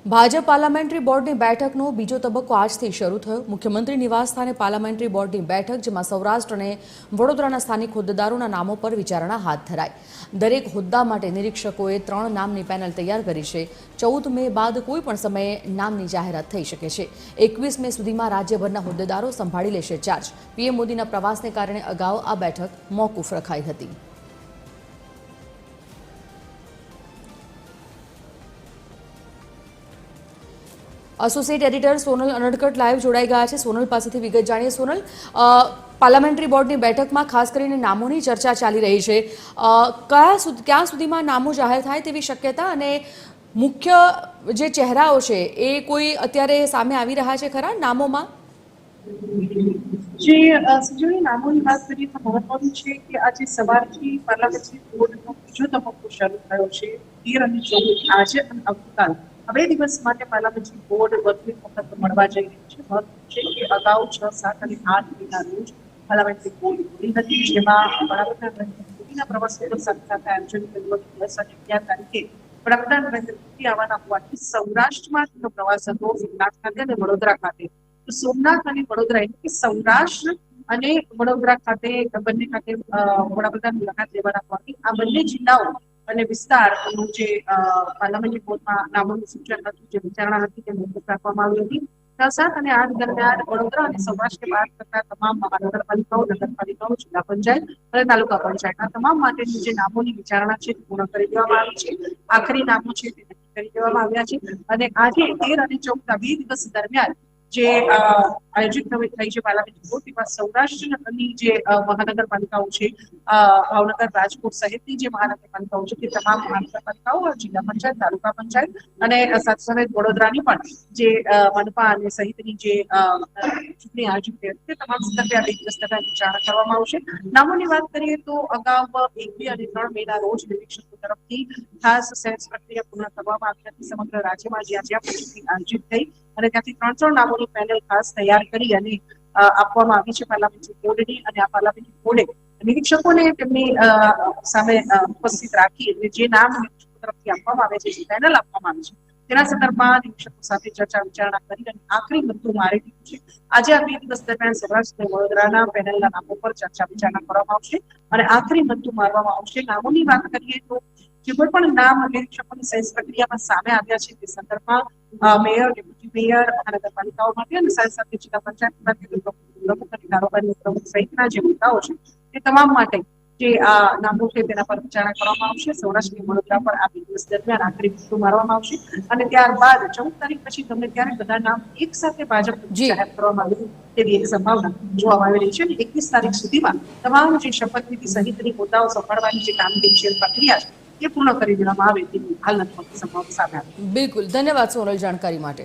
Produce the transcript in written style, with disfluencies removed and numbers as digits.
Bhajap parliamentary બોર્ડની બેઠકનો બીજો તબક્કો આજથી શરૂ થયો। મુખ્યમંત્રી નિવાસસ્થાને પાર્લામેન્ટરી બોર્ડની બેઠક, જેમાં સૌરાષ્ટ્ર અને વડોદરાના સ્થાનિક હોદ્દેદારોના નામો પર વિચારણા હાથ ધરાઈ। દરેક હોદ્દા માટે નિરીક્ષકોએ 3 નામની પેનલ તૈયાર કરી છે। 14 મે બાદ કોઈ પણ સમયે નામની જાહેરાત થઈ શકે છે। 21 મે સુધીમાં રાજ્યભરના હોદ્દેદારો સંભાળી લેશે ચાર્જ। પીએમ મોદીના પ્રવાસને કારણે અગાઉ આ બેઠક મોકૂફ રખાઈ હતી। Associate editor Sonal Anadkat live જોડાઈ ગયા છે। સોનલ પાસેથી વિગત જાણીએ। સોનલ, પાર્લામેન્ટરી બોર્ડની બેઠકમાં ખાસ કરીને નામોની ચર્ચા ચાલી રહી છે। ક્યાં સુધીમાં નામો જાહેર થાય તેવી શક્યતા અને મુખ્ય જે ચહેરાઓ છે એ કોઈ અત્યારે સામે આવી રહ્યા છે ખરા નામોમાં? જે સજોની નામોની વાત કરીએ તો મહત્વનું છે કે આજે સવારથી પાર્લામેન્ટરી બોર્ડનો બીજો તબક્કો શરૂ થયો છે। 13 અને 14 આજે અને આવતીકાલ 2 દિવસ માટે પાર્લામેન્ટરી બોર્ડ વધુ એક વખત મળવા જઈ રહ્યું છે। મહત્વનું છે કે અગાઉ 6, 7 અને 8 મેના રોજ પાર્લામેન્ટરી બોર્ડ મળી હતી, જેમાં વડાપ્રધાન નરેન્દ્ર મોદીના પ્રવાસનો સાથે આયોજન કર્યું હતું। 10 અને 11 તારીખે વડાપ્રધાન નરેન્દ્ર મોદી આવવાના હોવાથી સૌરાષ્ટ્રમાં તેનો પ્રવાસ હતો, સોમનાથ ખાતે અને વડોદરા ખાતે। સોમનાથ અને વડોદરા એટલે કે સૌરાષ્ટ્ર અને વડોદરા ખાતે બંને ખાતે વડાપ્રધાન મુલાકાત લેવાના હોવાથી આ બંને જિલ્લાઓ અને વિસ્તારનું જે પાર્લામેન્ટરી બોર્ડમાં નામોનું સૂચન હતું, જે વિચારણા હતી, તે મોકૂફ રાખવામાં આવી હતી। 7 અને 8 દરમિયાન વડોદરા અને સૌરાષ્ટ્ર બહાર કરતા તમામ મહાનગરપાલિકાઓ, નગરપાલિકાઓ, જિલ્લા પંચાયત અને તાલુકા પંચાયત આ તમામ માટેની જે નામોની વિચારણા છે તે પૂર્ણ કરી દેવામાં આવી છે। આખરી નામો છે તે નક્કી કરી દેવામાં આવ્યા છે અને આજે 13 અને 14 2 દિવસ દરમિયાન જે આયોજિત થઈ છે પાર્લામેન્ટરી બોર્ડ, તેમાં સૌરાષ્ટ્રની જે મહાનગરપાલિકાઓ છે, ભાવનગર, રાજકોટ સહિતની જે મહાનગરપાલિકાઓ છે તે તમામ મહાનગરપાલિકાઓ, જિલ્લા પંચાયત, તાલુકા પંચાયત અને સાથે વડોદરાની પણ જે મનપા અને સહિતની જે ચૂંટણી આયોજિત થઈ હતી તે તમામ સંદર્ભે આ 2 દિવસ દરમિયાન વિચારણા કરવામાં આવશે। નામોની વાત કરીએ તો અગાઉ 1, 2 અને 3 મેના રોજ નિરીક્ષકો તરફથી ખાસ સેન્સ પ્રક્રિયા પૂર્ણ કરવામાં આવી હતી। સમગ્ર રાજ્યમાં જ્યાં ચૂંટણી આયોજિત થઈ અને ત્યાંથી 3 નામોની પેનલ ખાસ તૈયાર કરી અને આપવામાં આવી છે પાર્લામેન્ટરી બોર્ડની। અને આ પાર્લામેન્ટરી બોર્ડે નિરીક્ષકોને તેમની સામે ઉપસ્થિત રાખી અને જે નામ નિરીક્ષકો તરફથી આપવામાં આવે છે, જે પેનલ આપવામાં આવે છે, તેના સંદર્ભમાં નિરીક્ષકો સાથે ચર્ચા વિચારણા કરી અને આખરી મતનું મારી દીધું છે। આજે આ 2 દિવસ દરમિયાન સૌરાષ્ટ્ર અને વડોદરાના પેનલના નામો પર ચર્ચા વિચારણા કરવામાં આવશે અને આખરી મતનું મારવામાં આવશે। નામોની વાત કરીએ તો જે કોઈ પણ નામ નિરીક્ષકોની સેન્સ પ્રક્રિયામાં સામે આવ્યા છે તે સંદર્ભમાં મેયર, ડેપ્યુટી મેયર, મહાનગરપાલિકાઓ માટે અને સાથે જિલ્લા પંચાયત પ્રમુખ અને કારોબારી પ્રમુખ સહિતના જે મુદ્દાઓ છે તે તમામ માટે જે આ નામો છે તેના પર વિચારણા કરવામાં આવશે। સૌરાષ્ટ્ર અને વડોદરા પર આ 2 દિવસ દરમિયાન આખરી મતનું મારવામાં આવશે અને ત્યારબાદ 14 તારીખ પછી ગમે ત્યારે બધા નામ એક સાથે ભાજપ જાહેર કરવામાં આવે તેવી એક સંભાવના જોવા આવી રહી છે અને 21 તારીખ સુધીમાં તમામ જે શપથવિધિ સહિતની મુદ્દાઓ સંભાળવાની જે કામગીરી છે, પ્રક્રિયા છે, એ પૂર્ણ કરી દેવામાં આવે તેવી હાલના સંભાવના સામે આવી। બિલકુલ, ધન્યવાદ સોનલ જાણકારી માટે।